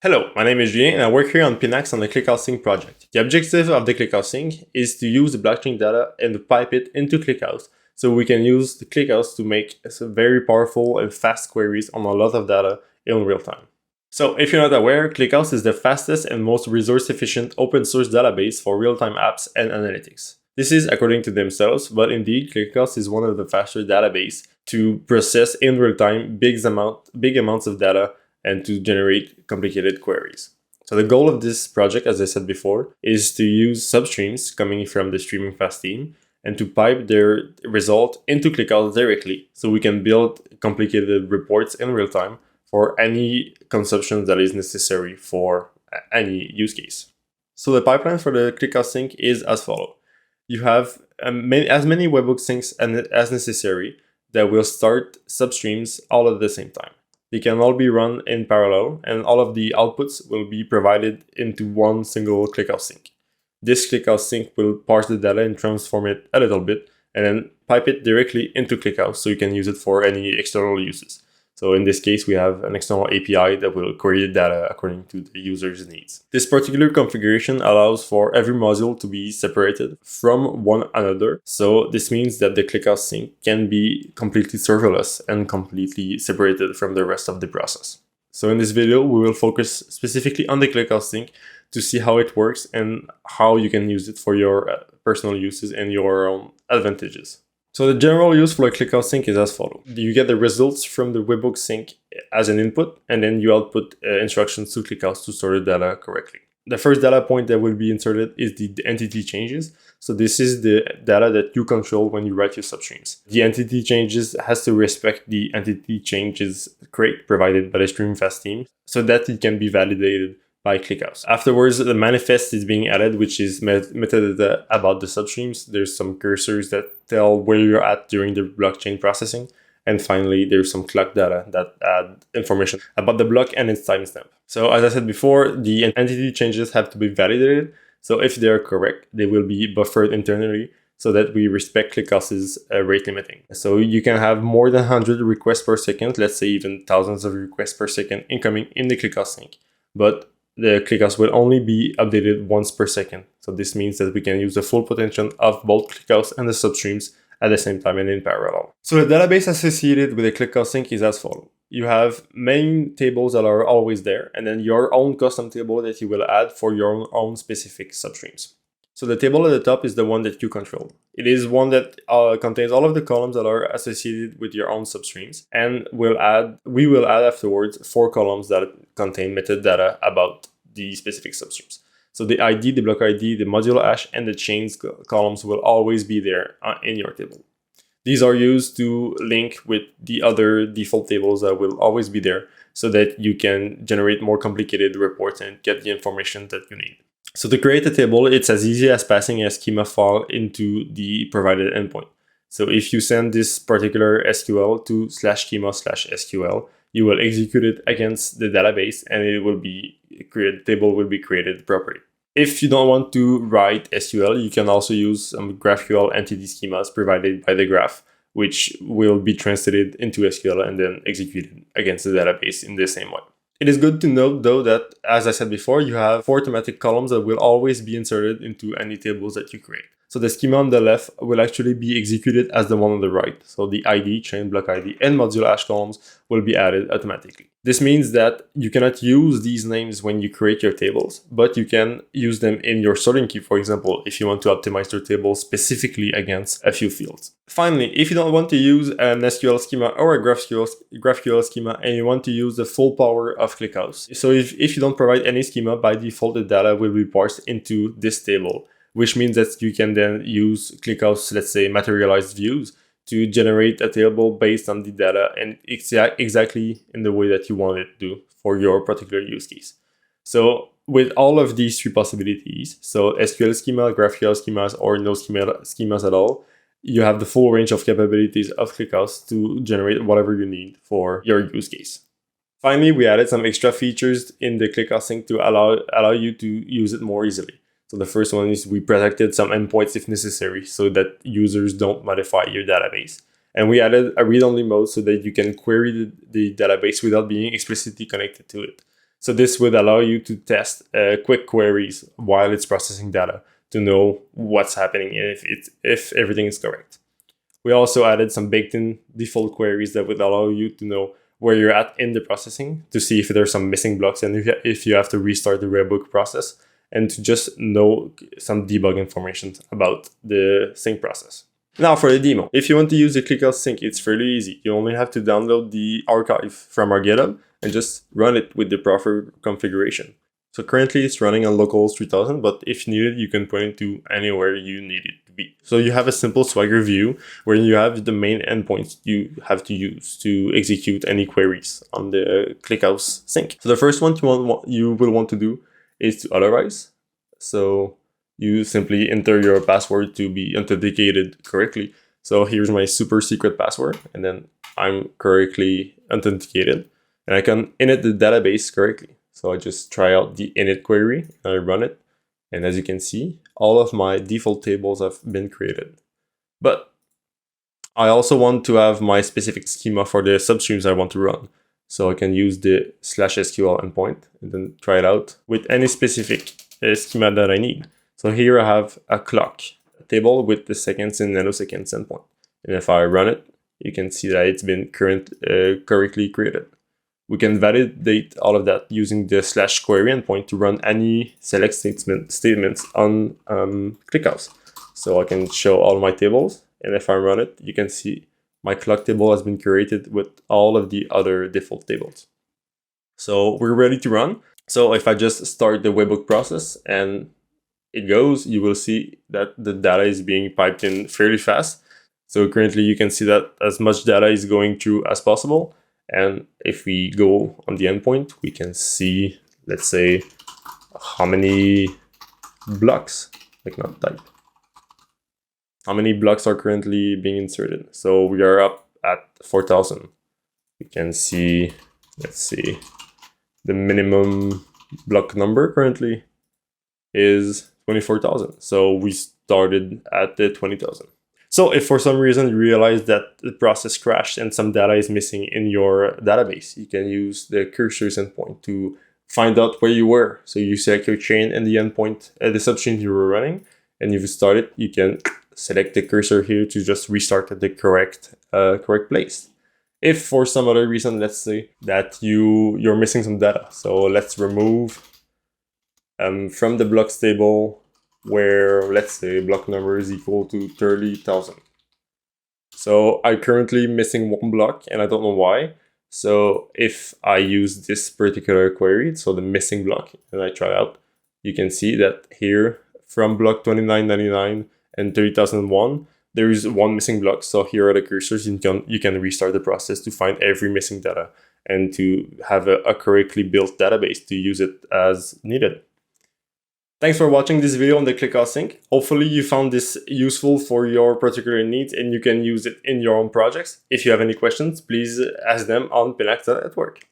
Hello, my name is Julien and I work here on Pinax on the ClickHouse Sync project. The objective of the ClickHouse Sync is to use the blockchain data and to pipe it into ClickHouse so we can use the ClickHouse to make some very powerful and fast queries on a lot of data in real time. So if you're not aware, ClickHouse is the fastest and most resource-efficient open source database for real-time apps and analytics. This is according to themselves, but indeed ClickHouse is one of the faster databases to process in real time big amounts of data and to generate complicated queries. So the goal of this project, as I said before, is to use substreams coming from the Streaming Fast team and to pipe their result into ClickHouse directly so we can build complicated reports in real time for any consumption that is necessary for any use case. So the pipeline for the ClickHouse Sync is as follows. You have as many webhook syncs as necessary that will start substreams all at the same time. They can all be run in parallel, and all of the outputs will be provided into one single ClickHouse Sync. This ClickHouse Sync will parse the data and transform it a little bit, and then pipe it directly into ClickHouse so you can use it for any external uses. So in this case, we have an external API that will query the data according to the user's needs. This particular configuration allows for every module to be separated from one another. So this means that the ClickHouse Sync can be completely serverless and completely separated from the rest of the process. So in this video, we will focus specifically on the ClickHouse Sync to see how it works and how you can use it for your personal uses and your own advantages. So the general use for a ClickHouse Sync is as follows. You get the results from the webhook sync as an input, and then you output instructions to ClickHouse to store the data correctly. The first data point that will be inserted is the entity changes. So this is the data that you control when you write your substreams. The entity changes has to respect the entity changes crate provided by the Streaming Fast team so that it can be validated by ClickHouse. Afterwards, the manifest is being added, which is metadata about the substreams. There's some cursors that tell where you're at during the blockchain processing. And finally, there's some clock data that add information about the block and its timestamp. So as I said before, the entity changes have to be validated. So if they're correct, they will be buffered internally so that we respect ClickHouse's rate limiting. So you can have more than 100 requests per second, let's say even thousands of requests per second incoming in the ClickHouse Sync. But the ClickHouse will only be updated once per second. So this means that we can use the full potential of both ClickHouse and the substreams at the same time and in parallel. So the database associated with the ClickHouse Sync is as follows. You have main tables that are always there, and then your own custom table that you will add for your own specific substreams. So the table at the top is the one that you control. It is one that contains all of the columns that are associated with your own substreams, and we will add afterwards 4 columns that contain metadata about the specific substreams. So the ID, the block ID, the module hash, and the chains columns will always be there in your table. These are used to link with the other default tables that will always be there so that you can generate more complicated reports and get the information that you need. So to create a table, it's as easy as passing a schema file into the provided endpoint. So if you send this particular SQL to /schema/SQL, you will execute it against the database and the table will be created properly. If you don't want to write SQL, you can also use some GraphQL entity schemas provided by the graph, which will be translated into SQL and then executed against the database in the same way. It is good to note, though, that, as I said before, you have 4 thematic columns that will always be inserted into any tables that you create. So the schema on the left will actually be executed as the one on the right. So the ID, chain, block ID, and module hash columns will be added automatically. This means that you cannot use these names when you create your tables, but you can use them in your sorting key, for example, if you want to optimize your table specifically against a few fields. Finally, if you don't want to use an SQL schema or a GraphQL schema and you want to use the full power of ClickHouse, so if you don't provide any schema, by default the data will be parsed into this table, which means that you can then use ClickHouse, let's say, materialized views to generate a table based on the data and exactly in the way that you want it to for your particular use case. So with all of these 3 possibilities, so SQL schema, GraphQL schemas, or no schemas at all, you have the full range of capabilities of ClickHouse to generate whatever you need for your use case. Finally, we added some extra features in the ClickHouse Sync to allow you to use it more easily. So the first one is we protected some endpoints if necessary so that users don't modify your database. And we added a read-only mode so that you can query the database without being explicitly connected to it. So this would allow you to test quick queries while it's processing data to know what's happening if everything is correct. We also added some baked-in default queries that would allow you to know where you're at in the processing, to see if there's some missing blocks and if you have to restart the webhook process, and to just know some debug information about the sync process. Now for the demo. If you want to use the ClickHouse Sync, it's fairly easy. You only have to download the archive from our GitHub and just run it with the proper configuration. So currently it's running on localhost 3000, but if needed, you can point it to anywhere you need it to be. So you have a simple Swagger view where you have the main endpoints you have to use to execute any queries on the ClickHouse Sync. So the first one you will want to do is to authorize. So you simply enter your password to be authenticated correctly. So here's my super secret password, and then I'm correctly authenticated, and I can init the database correctly. So I just try out the init query and I run it. And as you can see, all of my default tables have been created. But I also want to have my specific schema for the substreams I want to run. So I can use the /SQL endpoint and then try it out with any specific schema that I need. So here I have a clock table with the seconds and nanoseconds endpoint. And if I run it, you can see that it's been correctly created. We can validate all of that using the /query endpoint to run any select statements on ClickHouse. So I can show all my tables, and if I run it, you can see my clock table has been created with all of the other default tables. So we're ready to run. So if I just start the webhook process and it goes, you will see that the data is being piped in fairly fast. So currently you can see that as much data is going through as possible. And if we go on the endpoint, we can see, let's say, how many blocks, how many blocks are currently being inserted. So we are up at 4,000. We can see, let's see, the minimum block number currently is 24,000. So we started at the 20,000. So if for some reason you realize that the process crashed and some data is missing in your database, you can use the cursors endpoint to find out where you were. So you select your chain and the endpoint, the substream you were running, and if you start it, you can select the cursor here to just restart at the correct place. If for some other reason, let's say that you're missing some data, so let's remove from the blocks table where, let's say, block number is equal to 30,000. So I'm currently missing one block and I don't know why. So if I use this particular query, so the missing block, and I try out, you can see that here from block 2999 and 30,001, there is one missing block. So here are the cursors. You can restart the process to find every missing data and to have a correctly built database to use it as needed. Thanks for watching this video on the ClickHouse Sync. Hopefully you found this useful for your particular needs and you can use it in your own projects. If you have any questions, please ask them on Pinax.network.